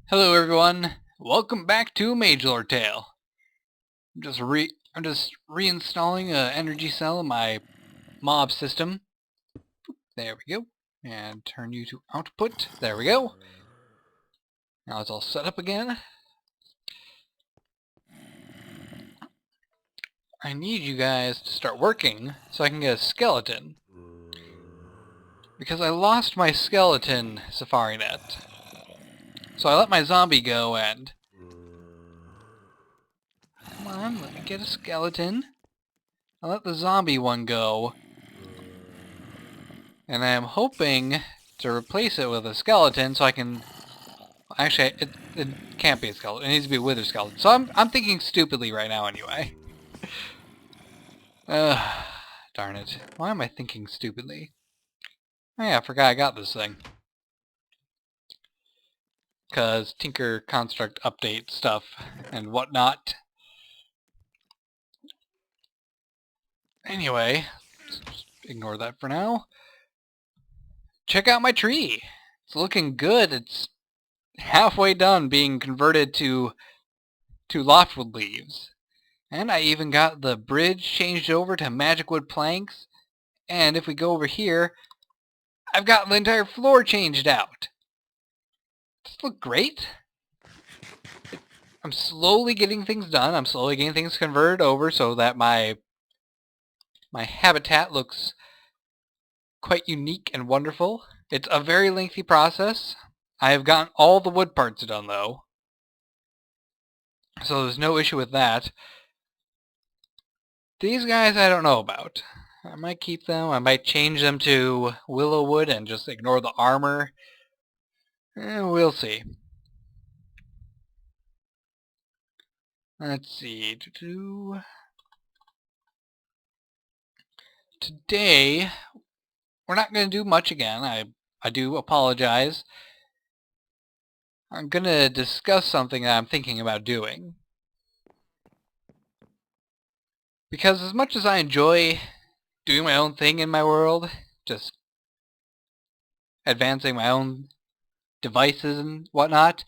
Hello everyone, welcome back to Magelord Tale. I'm just reinstalling an energy cell in my mob system. There we go. And turn you to output. There we go. Now it's all set up again. I need you guys to start working so I can get a skeleton. Because I lost my skeleton Safari net. So I let my zombie go and... Come on, let me get a skeleton. I let the zombie one go. And I am hoping to replace it with a skeleton so I can... Actually, it can't be a skeleton. It needs to be a wither skeleton. So I'm thinking stupidly right now anyway. Darn it. Why am I thinking stupidly? Oh yeah, I forgot I got this thing. Because Tinker Construct update stuff and whatnot. Anyway, just ignore that for now. Check out my tree. It's looking good. It's halfway done being converted to loftwood leaves. And I even got the bridge changed over to magic wood planks. And if we go over here, I've got the entire floor changed out. Does this look great? I'm slowly getting things done. I'm slowly getting things converted over so that my habitat looks quite unique and wonderful. It's a very lengthy process. I have gotten all the wood parts done though, so there's no issue with that. These guys I don't know about. I might keep them. I might change them to willow wood and just ignore the armor. We'll see. Let's see. Today, we're not going to do much again. I do apologize. I'm going to discuss something that I'm thinking about doing. Because as much as I enjoy doing my own thing in my world, just advancing my own devices and whatnot,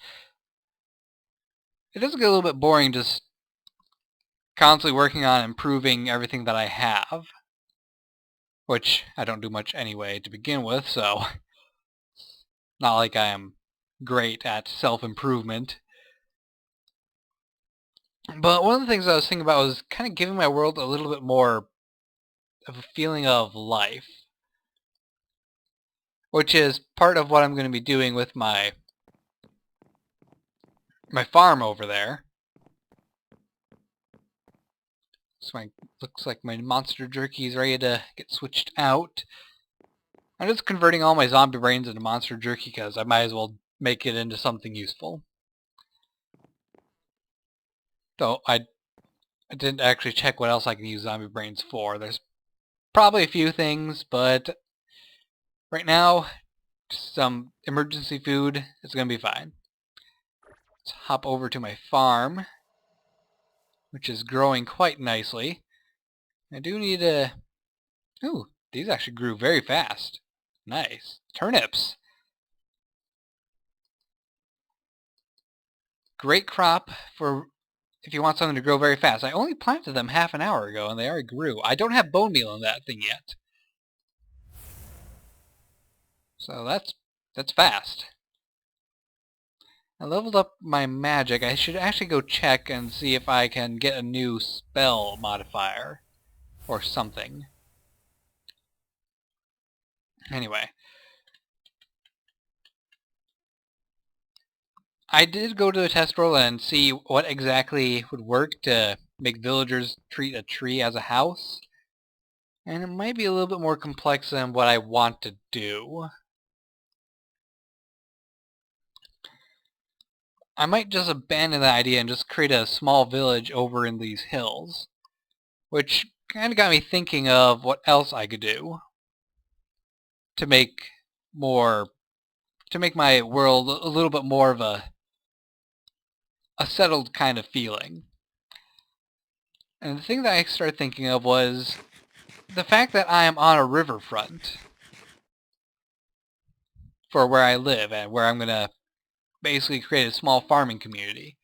it does get a little bit boring just constantly working on improving everything that I have. Which I don't do much anyway to begin with, so not like I am great at self-improvement. But one of the things I was thinking about was kind of giving my world a little bit more of a feeling of life. Which is part of what I'm going to be doing with my farm over there. So looks like my monster jerky is ready to get switched out. I'm just converting all my zombie brains into monster jerky because I might as well make it into something useful. So I didn't actually check what else I can use zombie brains for. There's probably a few things, but right now, some emergency food is going to be fine. Let's hop over to my farm, which is growing quite nicely. I do need a... Ooh, these actually grew very fast. Nice. Turnips. Great crop for if you want something to grow very fast. I only planted them half an hour ago and they already grew. I don't have bone meal in that thing yet. So that's fast. I leveled up my magic. I should actually go check and see if I can get a new spell modifier or something. Anyway. I did go to the test world and see what exactly would work to make villagers treat a tree as a house. And it might be a little bit more complex than what I want to do. I might just abandon that idea and just create a small village over in these hills. Which kind of got me thinking of what else I could do to make my world a little bit more of a settled kind of feeling. And the thing that I started thinking of was the fact that I am on a riverfront for where I live and where I'm going to basically create a small farming community.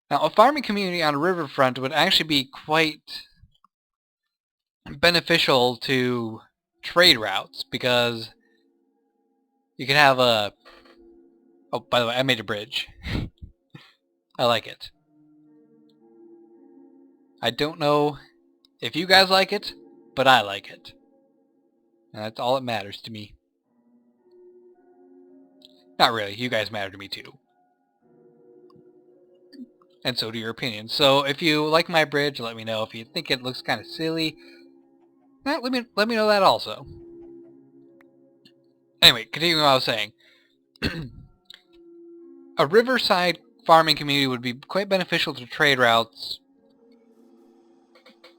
Now, a farming community on a riverfront would actually be quite beneficial to trade routes, because you could have a... Oh, by the way, I made a bridge. I like it. I don't know if you guys like it, but I like it. And that's all that matters to me. Not really, you guys matter to me too. And so do your opinions. So if you like my bridge, let me know. If you think it looks kind of silly, let me know that also. Anyway, continuing what I was saying. A riverside farming community would be quite beneficial to trade routes,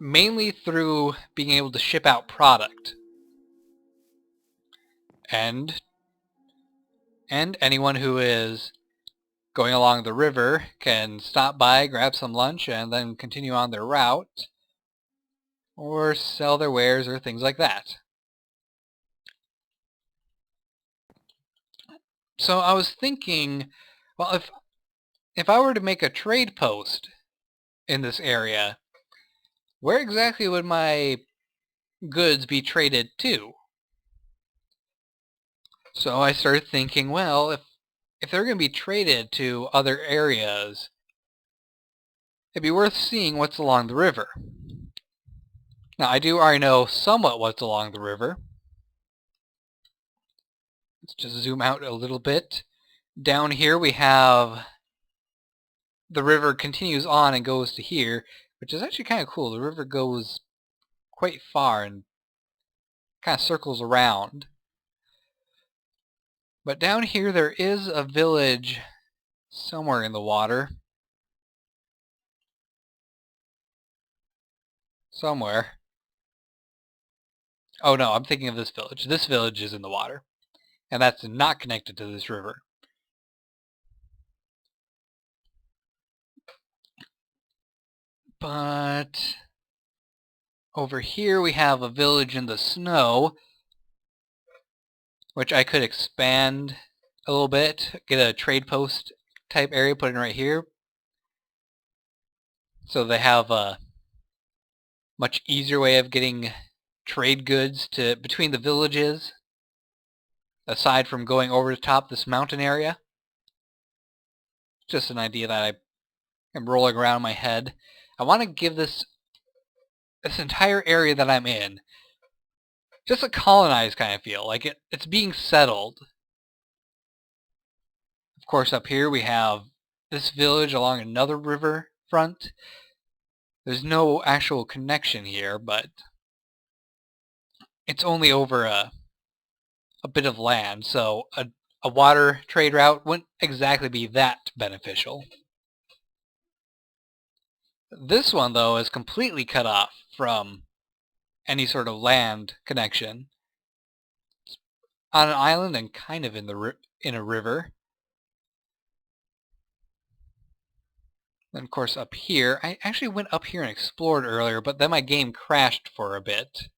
mainly through being able to ship out product. And anyone who is going along the river can stop by, grab some lunch, and then continue on their route, or sell their wares or things like that. So I was thinking, well, if I were to make a trade post in this area, where exactly would my goods be traded to? So I started thinking, well, if they're going to be traded to other areas, it'd be worth seeing what's along the river. Now, I do already know somewhat what's along the river. Let's just zoom out a little bit. Down here we have the river continues on and goes to here, which is actually kind of cool. The river goes quite far and kind of circles around. But down here there is a village somewhere in the water. Somewhere. Oh no, I'm thinking of this village. This village is in the water. And that's not connected to this river. But over here we have a village in the snow, which I could expand a little bit, get a trade post type area put in right here. So they have a much easier way of getting trade goods to between the villages, aside from going over the top this mountain area. Just an idea that I am rolling around in my head. I want to give this entire area that I'm in just a colonized kind of feel, like it's being settled. Of course, up here we have this village along another river front. There's no actual connection here, but it's only over a bit of land, so a water trade route wouldn't exactly be that beneficial. This one, though, is completely cut off from any sort of land connection. It's on an island and kind of in a river. And of course up here, I actually went up here and explored earlier, but then my game crashed for a bit.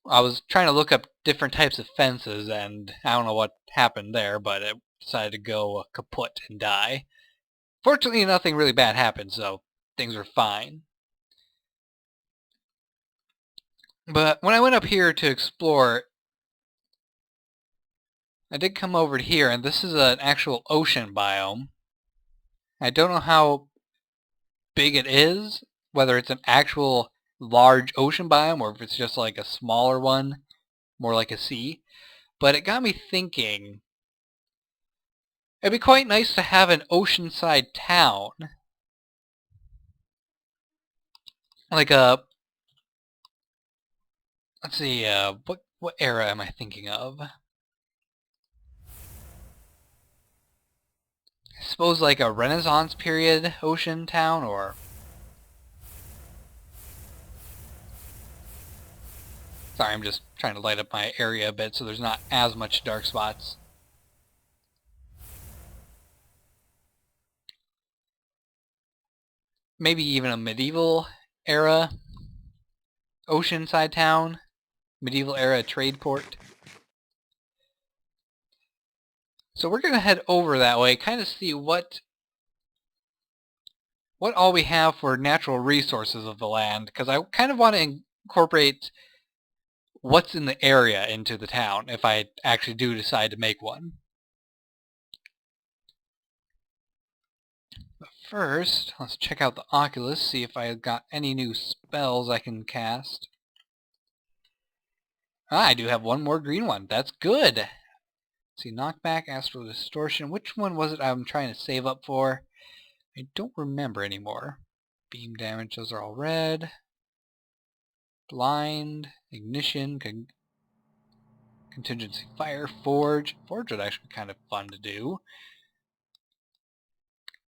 I was trying to look up different types of fences, and I don't know what happened there, but it decided to go kaput and die. Fortunately, nothing really bad happened, so things were fine. But when I went up here to explore, I did come over to here, and this is an actual ocean biome. I don't know how big it is, whether it's an actual large ocean biome or if it's just like a smaller one, more like a sea. But it got me thinking, it'd be quite nice to have an oceanside town. Like a, let's see, what era am I thinking of? I suppose like a Renaissance period ocean town, or... Sorry, I'm just trying to light up my area a bit so there's not as much dark spots. Maybe even a medieval era oceanside town, medieval era trade port. So we're gonna head over that way, kind of see what all we have for natural resources of the land, because I kind of want to incorporate what's in the area into the town if I actually do decide to make one. But first, let's check out the Oculus, see if I got any new spells I can cast. Ah, I do have one more green one. That's good. Let's see, knockback, astral distortion. Which one was it I'm trying to save up for? I don't remember anymore. Beam damage, those are all red. Blind, ignition, contingency fire, forge. Forge would actually be kind of fun to do.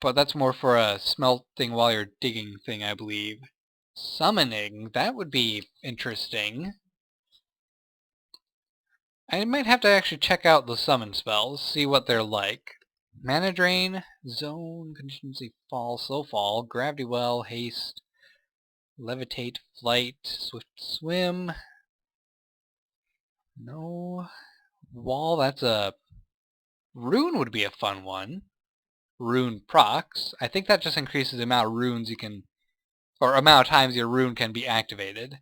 But that's more for a smelting while you're digging thing, I believe. Summoning, that would be interesting. I might have to actually check out the summon spells, see what they're like. Mana drain, zone, contingency fall, slow fall, gravity well, haste, levitate, flight, swift swim. No. Wall, that's a... Rune would be a fun one. Rune procs. I think that just increases the amount of runes you can... or amount of times your rune can be activated.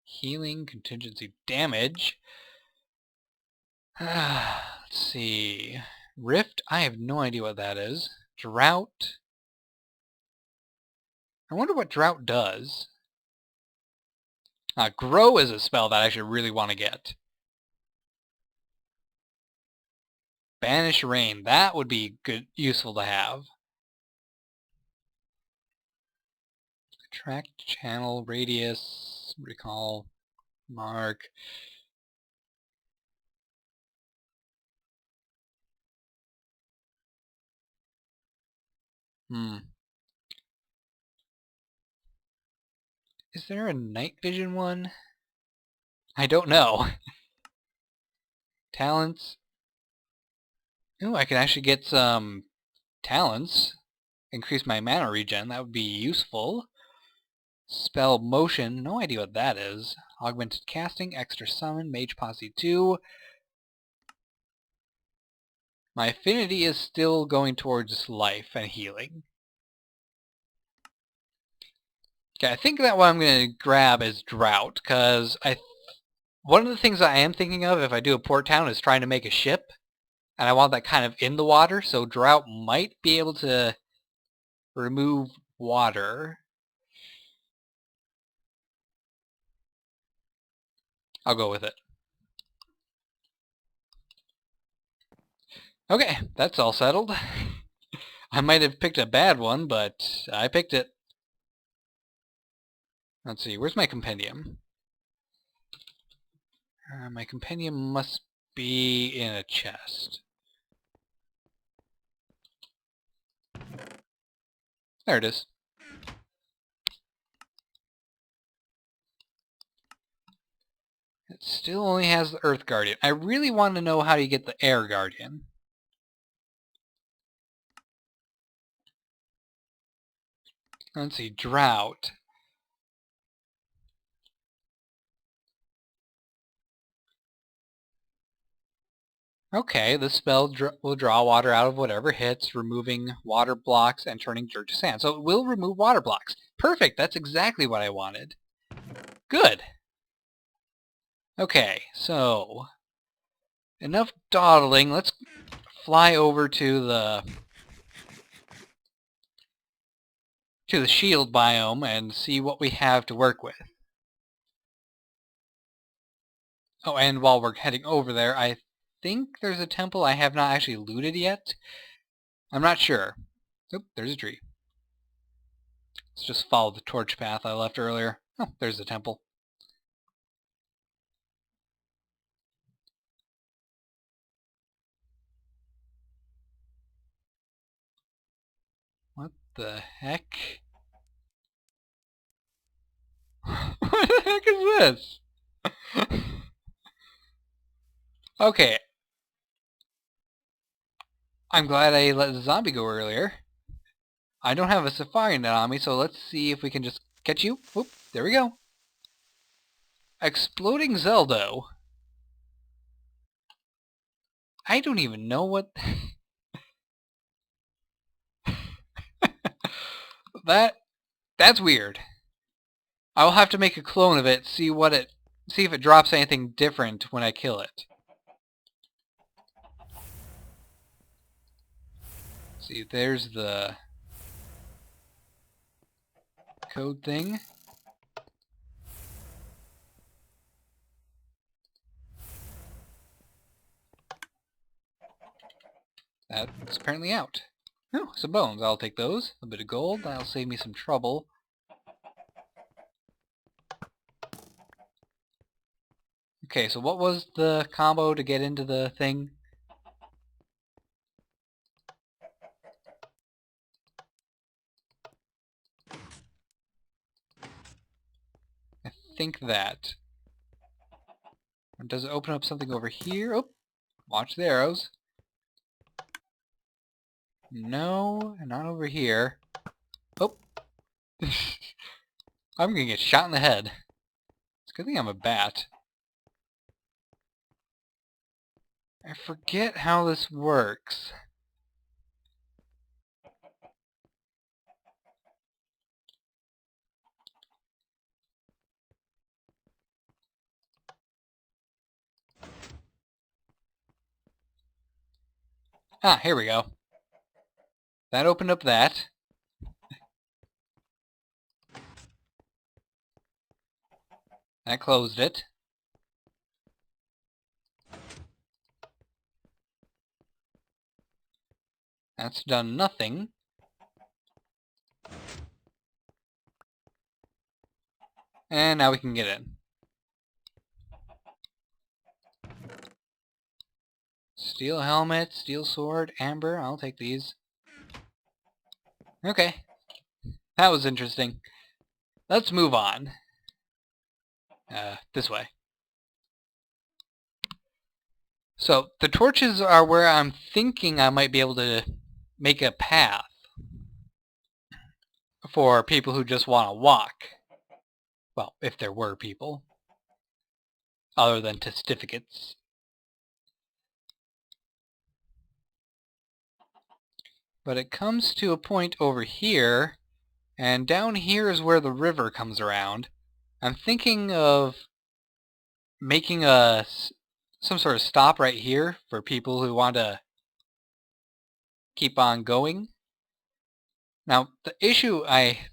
Healing, contingency damage. Let's see. Rift? I have no idea what that is. Drought? I wonder what Drought does. Grow is a spell that I actually really want to get. Banish Rain. That would be good, useful to have. Track, channel, radius, recall, mark. Is there a night vision one? I don't know. Talents. Ooh, I can actually get some talents. Increase my mana regen. That would be useful. Spell motion. No idea what that is. Augmented casting. Extra summon. Mage posse 2. My affinity is still going towards life and healing. Okay, I think that what I'm going to grab is Drought, because one of the things I am thinking of if I do a port town is trying to make a ship, and I want that kind of in the water, so Drought might be able to remove water. I'll go with it. Okay, that's all settled. I might have picked a bad one, but I picked it. Let's see, where's my compendium? My compendium must be in a chest. There it is. It still only has the Earth Guardian. I really want to know how you get the Air Guardian. Let's see, Drought. Okay, this spell will draw water out of whatever hits, removing water blocks and turning dirt to sand. So it will remove water blocks. Perfect, that's exactly what I wanted. Good. Okay, so enough dawdling. Let's fly over to the shield biome and see what we have to work with. Oh, and while we're heading over there, I think there's a temple I have not actually looted yet. I'm not sure. Oop, there's a tree. Let's just follow the torch path I left earlier. Oh, there's the temple. What the heck? What the heck is this? Okay. I'm glad I let the zombie go earlier. I don't have a safari net on me, so let's see if we can just catch you. Whoop, there we go. Exploding Zeldo. I don't even know what... That's weird. I will have to make a clone of it, see if it drops anything different when I kill it. See, there's the code thing. That's apparently out. Oh, some bones. I'll take those. A bit of gold. That'll save me some trouble. Okay, so what was the combo to get into the thing? I think that. Does it open up something over here? Oh, watch the arrows. No, not over here. Oh. I'm gonna get shot in the head. It's a good thing I'm a bat. I forget how this works. Ah, here we go. That opened up that. That closed it. That's done nothing. And now we can get in. Steel helmet, steel sword, amber. I'll take these. Okay. That was interesting. Let's move on. This way. So, the torches are where I'm thinking I might be able to make a path for people who just want to walk. Well, if there were people. Other than testificates. But it comes to a point over here, and down here is where the river comes around. I'm thinking of making some sort of stop right here for people who want to keep on going. Now, the issue I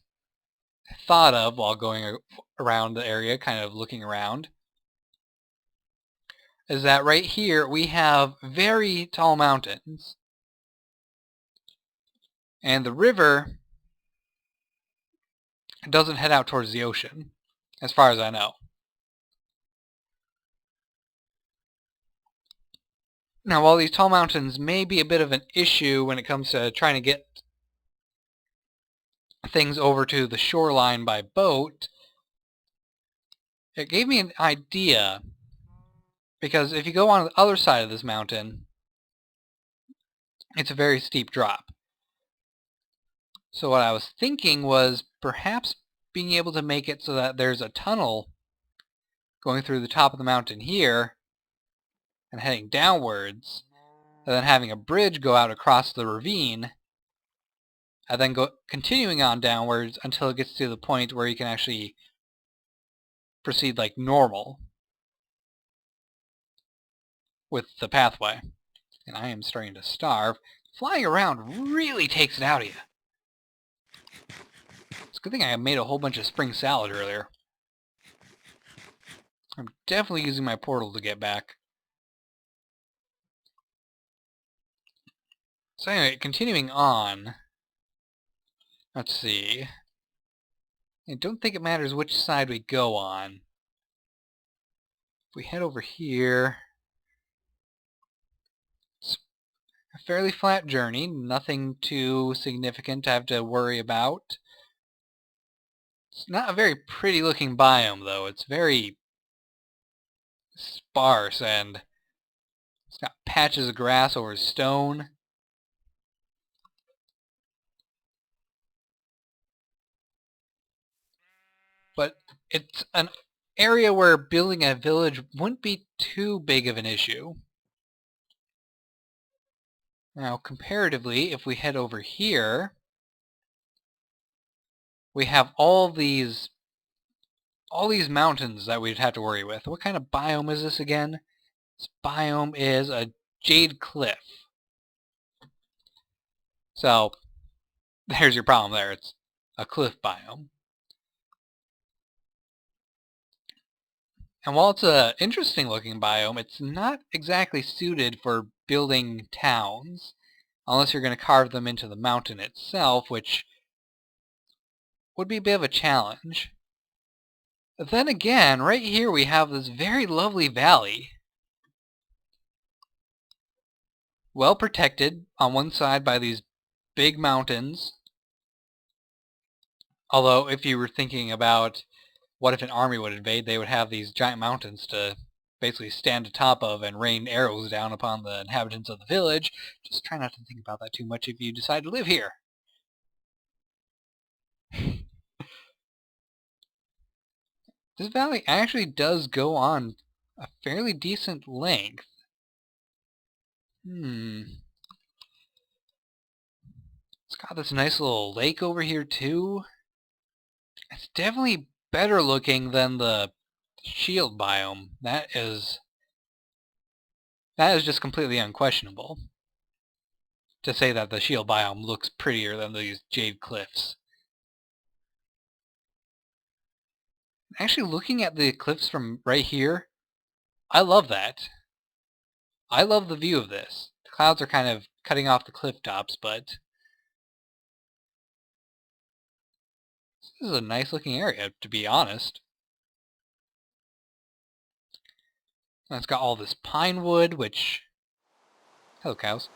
thought of while going around the area, kind of looking around, is that right here we have very tall mountains. And the river doesn't head out towards the ocean, as far as I know. Now, while these tall mountains may be a bit of an issue when it comes to trying to get things over to the shoreline by boat, it gave me an idea. Because if you go on the other side of this mountain, it's a very steep drop. So what I was thinking was perhaps being able to make it so that there's a tunnel going through the top of the mountain here and heading downwards, and then having a bridge go out across the ravine, and then continuing on downwards until it gets to the point where you can actually proceed like normal with the pathway. And I am starting to starve. Flying around really takes it out of you. It's a good thing I made a whole bunch of spring salad earlier. I'm definitely using my portal to get back. So anyway, continuing on. Let's see. I don't think it matters which side we go on. If we head over here, it's a fairly flat journey, nothing too significant to have to worry about. It's not a very pretty looking biome though, it's very sparse and it's got patches of grass over stone. But it's area where building a village wouldn't be too big of an issue. Now, comparatively, if we head over here, we have all these mountains that we'd have to worry with. What kind of biome is this again? This biome is a jade cliff. So, there's your problem there. It's a cliff biome. And while it's an interesting looking biome, it's not exactly suited for building towns, unless you're going to carve them into the mountain itself, which would be a bit of a challenge. But then again, right here we have this very lovely valley. Well protected on one side by these big mountains. Although, if you were thinking about what if an army would invade, they would have these giant mountains to basically stand atop of and rain arrows down upon the inhabitants of the village. Just try not to think about that too much if you decide to live here. This valley actually does go on a fairly decent length. It's got this nice little lake over here too. It's definitely better looking than the shield biome. That is just completely unquestionable. To say that the shield biome looks prettier than these jade cliffs. Actually, looking at the cliffs from right here, I love that. I love the view of this. The clouds are kind of cutting off the cliff tops, but this is a nice looking area, to be honest. And it's got all this pine wood, which, hello cows,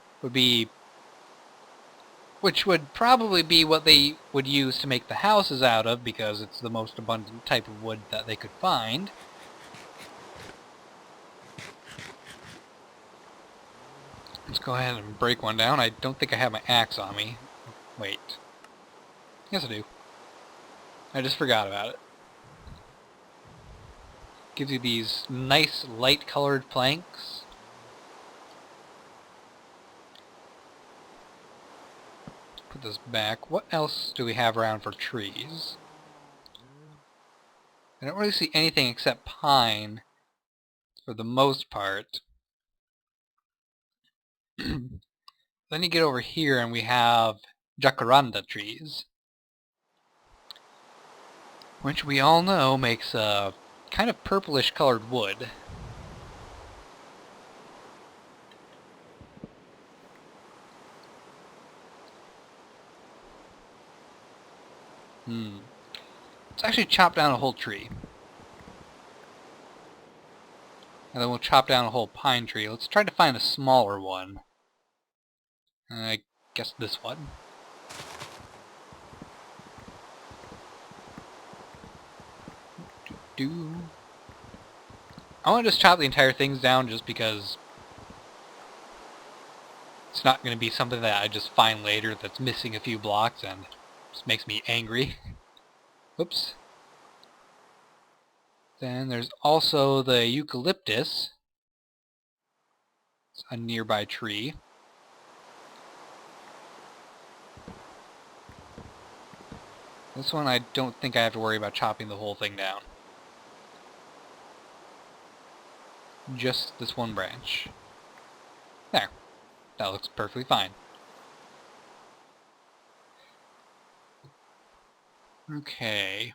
which would probably be what they would use to make the houses out of, because it's the most abundant type of wood that they could find. Let's go ahead and break one down. I don't think I have my axe on me. Wait. Yes, I do. I just forgot about it. Gives you these nice light-colored planks. Put this back. What else do we have around for trees? I don't really see anything except pine for the most part. Then you get over here and we have jacaranda trees, which we all know makes a kind of purplish colored wood. Let's actually chop down a whole tree. And then we'll chop down a whole pine tree. Let's try to find a smaller one. I guess this one. I want to just chop the entire things down just because it's not going to be something that I just find later that's missing a few blocks and just makes me angry. Oops. Then there's also the eucalyptus. It's a nearby tree. This one I don't think I have to worry about chopping the whole thing down. Just this one branch. There. That looks perfectly fine. Okay.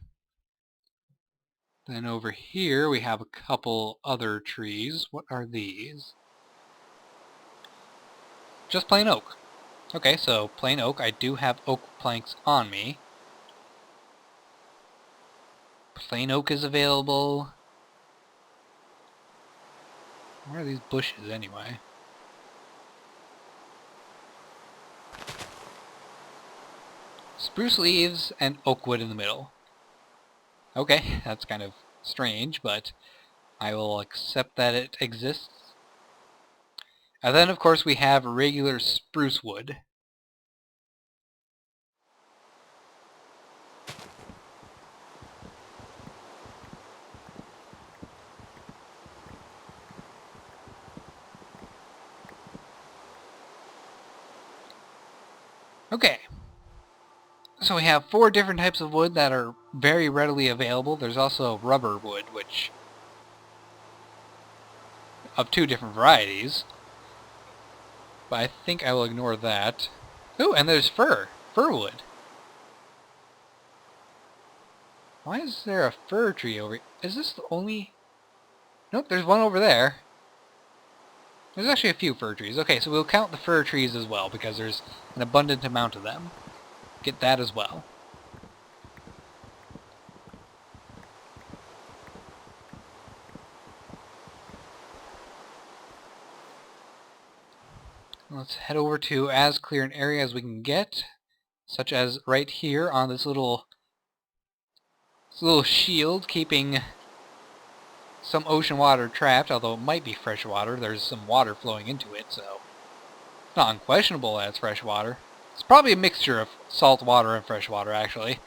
Then over here we have a couple other trees. What are these? Just plain oak. Okay, so plain oak. I do have oak planks on me. Plain oak is available. Where are these bushes anyway? Spruce leaves and oak wood in the middle. Okay, that's kind of strange, but I will accept that it exists. And then, of course, we have regular spruce wood. Okay. So we have 4 different types of wood that are very readily available. There's also rubber wood, which of 2 different varieties. But I think I will ignore that. Ooh, and there's fir wood. Why is there a fir tree over here? Is this the only... Nope, there's one over there. There's actually a few fir trees. Okay, so we'll count the fir trees as well, because there's an abundant amount of them. Get that as well. Let's head over to as clear an area as we can get, such as right here on this little shield keeping some ocean water trapped, although it might be fresh water. There's some water flowing into it, so it's not unquestionable that it's fresh water. It's probably a mixture of salt water and fresh water, actually.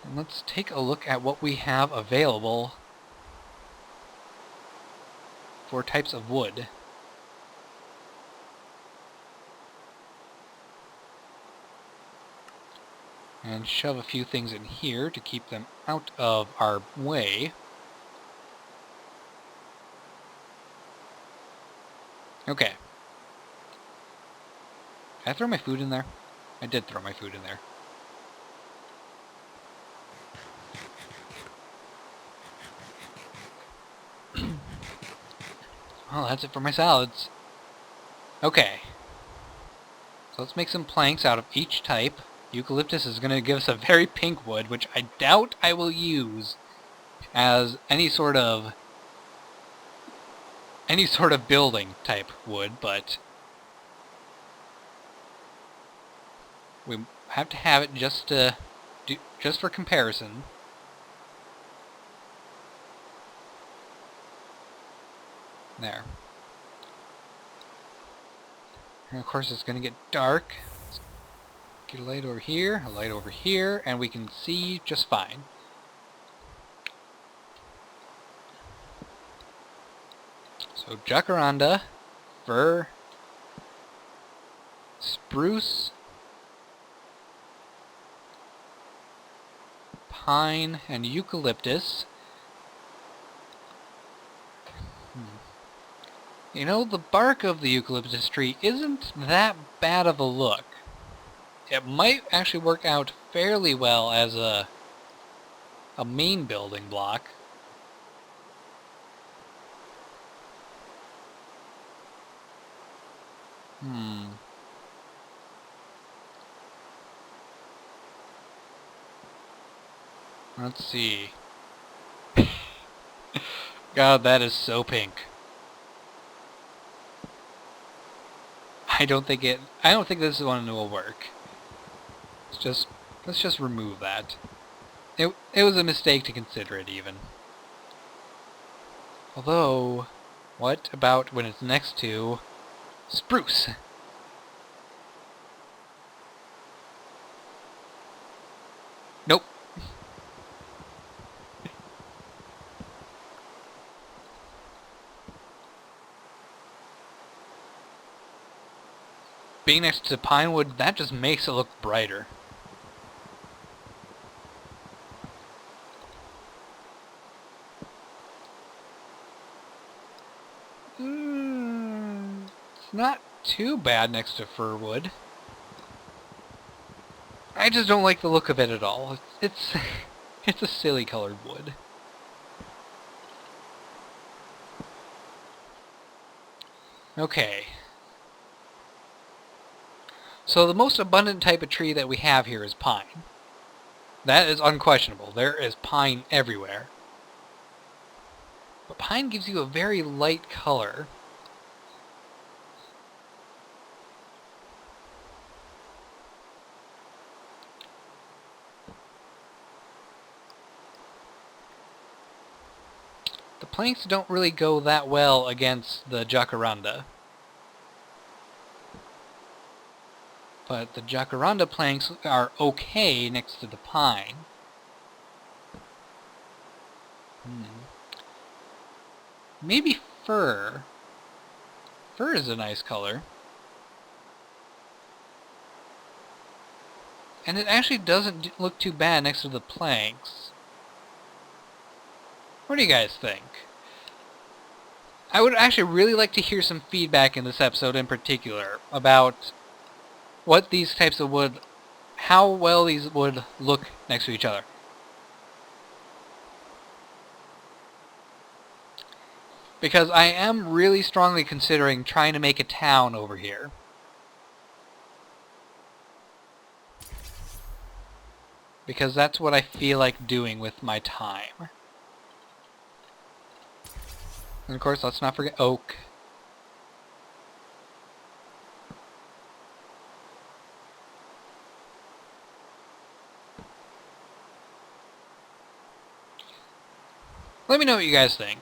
And let's take a look at what we have available for types of wood. And shove a few things in here to keep them out of our way. Okay. Did I throw my food in there? I did throw my food in there. Well, that's it for my salads. Okay. So let's make some planks out of each type. Eucalyptus is going to give us a very pink wood, which I doubt I will use as any sort of building type wood, but we have to have it just for comparison. There. And of course it's going to get dark. Let's get a light over here, a light over here, and we can see just fine. So jacaranda, fir, spruce, pine, and eucalyptus. You know, the bark of the eucalyptus tree isn't that bad of a look. It might actually work out fairly well as a main building block. Let's see. God, that is so pink. I don't think this one will work. Let's just remove that. It was a mistake to consider it even. Although, what about when it's next to spruce? Nope. Being next to pine wood, that just makes it look brighter. It's not too bad next to fir wood. I just don't like the look of it at all. It's a silly colored wood. Okay. So the most abundant type of tree that we have here is pine. That is unquestionable. There is pine everywhere. But pine gives you a very light color. The planks don't really go that well against the jacaranda. But the jacaranda planks are okay next to the pine. Maybe fir. Fir is a nice color. And it actually doesn't look too bad next to the planks. What do you guys think? I would actually really like to hear some feedback in this episode in particular about what these types of wood, how well these would look next to each other. Because I am really strongly considering trying to make a town over here. Because that's what I feel like doing with my time. And of course, let's not forget oak. Let me know what you guys think.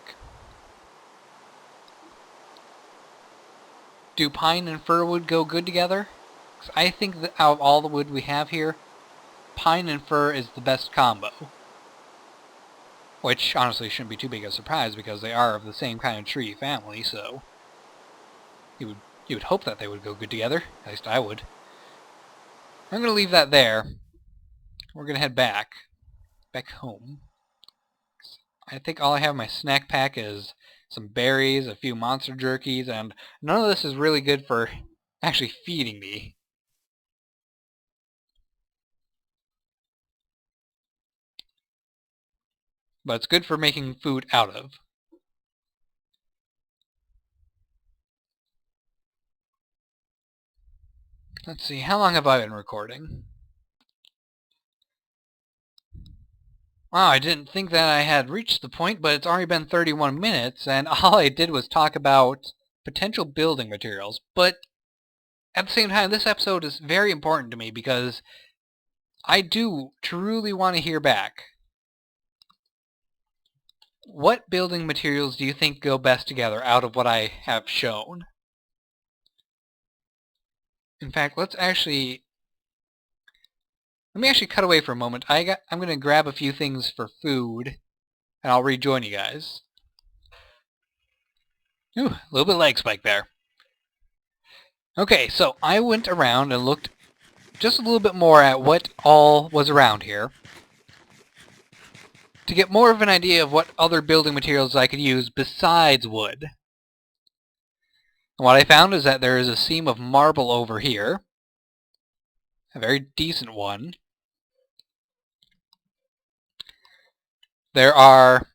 Do pine and fir wood go good together? 'Cause I think that out of all the wood we have here, pine and fir is the best combo. Which honestly shouldn't be too big a surprise because they are of the same kind of tree family, so you would hope that they would go good together. At least I would. I'm gonna leave that there. We're gonna head back home. I think all I have in my snack pack is some berries, a few monster jerkies, and none of this is really good for actually feeding me. But it's good for making food out of. Let's see, how long have I been recording? Wow, I didn't think that I had reached the point, but it's already been 31 minutes, and all I did was talk about potential building materials. But at the same time, this episode is very important to me because I do truly want to hear back. What building materials do you think go best together out of what I have shown? In fact, let me actually cut away for a moment. I'm going to grab a few things for food, and I'll rejoin you guys. Ooh, a little bit of leg spike there. Okay, so I went around and looked just a little bit more at what all was around here to get more of an idea of what other building materials I could use besides wood. And what I found is that there is a seam of marble over here, a very decent one. There are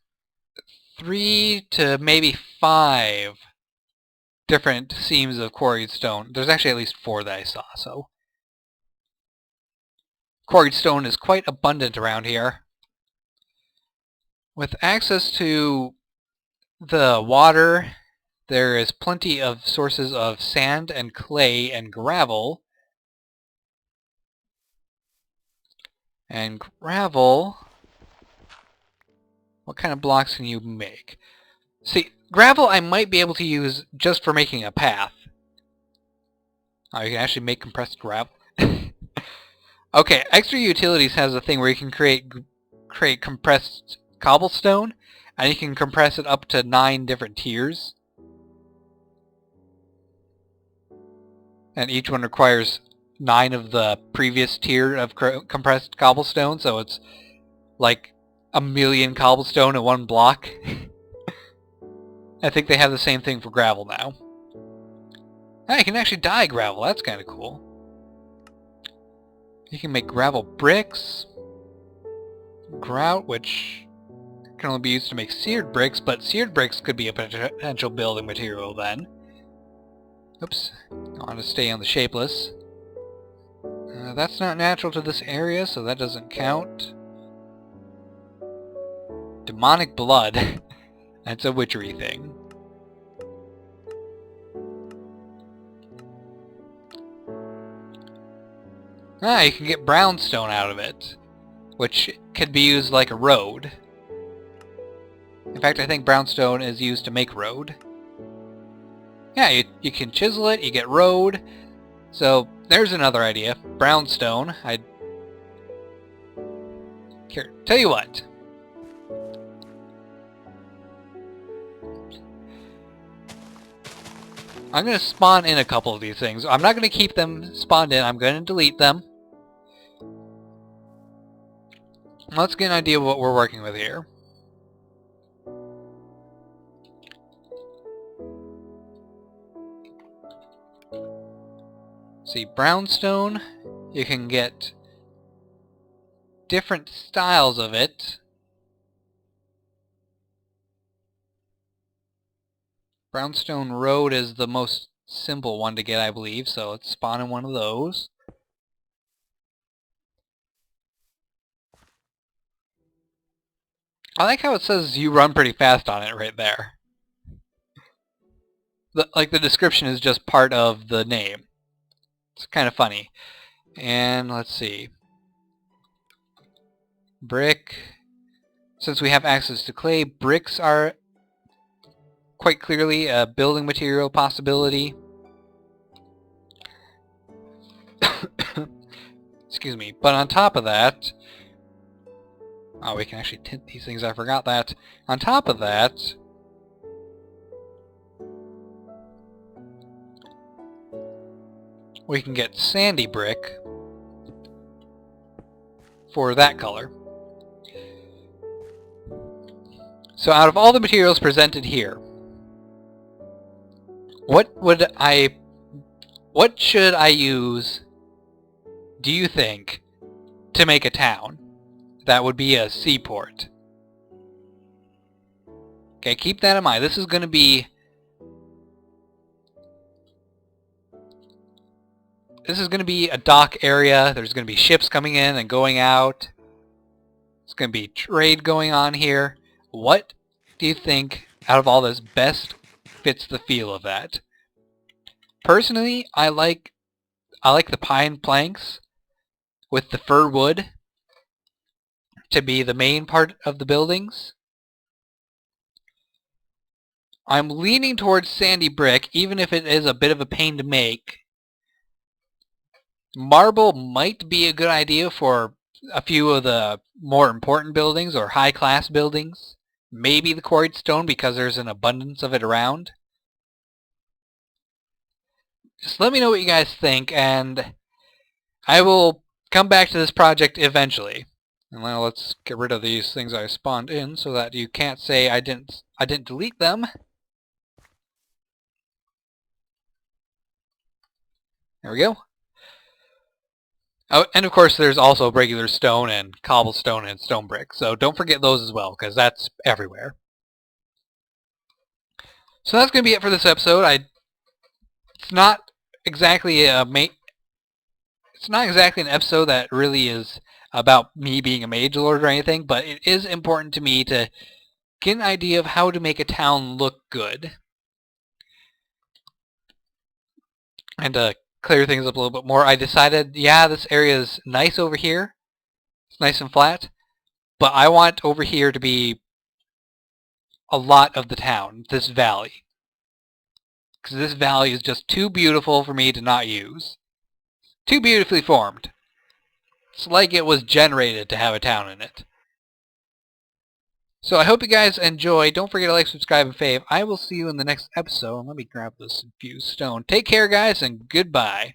3 to maybe 5 different seams of quarried stone. There's actually at least 4 that I saw, so quarried stone is quite abundant around here. With access to the water, there is plenty of sources of sand and clay and gravel. And gravel, what kind of blocks can you make? See, gravel I might be able to use just for making a path. Oh, you can actually make compressed gravel. Okay, Extra Utilities has a thing where you can create compressed cobblestone, and you can compress it up to 9 different tiers. And each one requires 9 of the previous tier of compressed cobblestone, so it's like 1,000,000 cobblestone in one block. I think they have the same thing for gravel now. Ah, you can actually dye gravel, that's kind of cool. You can make gravel bricks, grout, which can only be used to make seared bricks, but seared bricks could be a potential building material then. Oops, I want to stay on the shapeless. That's not natural to this area, so that doesn't count. Demonic blood. That's a witchery thing. Ah, you can get brownstone out of it, which could be used like a road. In fact, I think brownstone is used to make road. Yeah, you can chisel it, you get road. So, there's another idea. Brownstone. Here, tell you what. I'm going to spawn in a couple of these things. I'm not going to keep them spawned in. I'm going to delete them. Let's get an idea of what we're working with here. See, brownstone, you can get different styles of it. Brownstone Road is the most simple one to get, I believe, so let's spawn in one of those. I like how it says you run pretty fast on it right there. Like the description is just part of the name. It's kind of funny. And let's see. Brick. Since we have access to clay, bricks are quite clearly a building material possibility. Excuse me. But on top of that... Oh, we can actually tint these things. I forgot that. On top of that... we can get sandy brick for that color. So out of all the materials presented here, what should I use, do you think, to make a town that would be a seaport? Okay, keep that in mind. This is going to be a dock area. There's going to be ships coming in and going out. There's going to be trade going on here. What do you think, out of all this, best fits the feel of that? Personally, I like the pine planks with the fir wood to be the main part of the buildings. I'm leaning towards sandy brick, even if it is a bit of a pain to make. Marble might be a good idea for a few of the more important buildings or high-class buildings. Maybe the quarried stone because there's an abundance of it around. Just let me know what you guys think, and I will come back to this project eventually. And now let's get rid of these things I spawned in so that you can't say I didn't delete them. There we go. Oh, and of course there's also regular stone and cobblestone and stone brick, so don't forget those as well, because that's everywhere. So that's going to be it for this episode. It's not exactly an episode that really is about me being a Magelord or anything, but it is important to me to get an idea of how to make a town look good. And to clear things up a little bit more, I decided, yeah, this area is nice over here. It's nice and flat. But I want over here to be a lot of the town, this valley. Because this valley is just too beautiful for me to not use. Too beautifully formed. It's like it was generated to have a town in it. So I hope you guys enjoy. Don't forget to like, subscribe, and fave. I will see you in the next episode. And let me grab this infused stone. Take care, guys, and goodbye.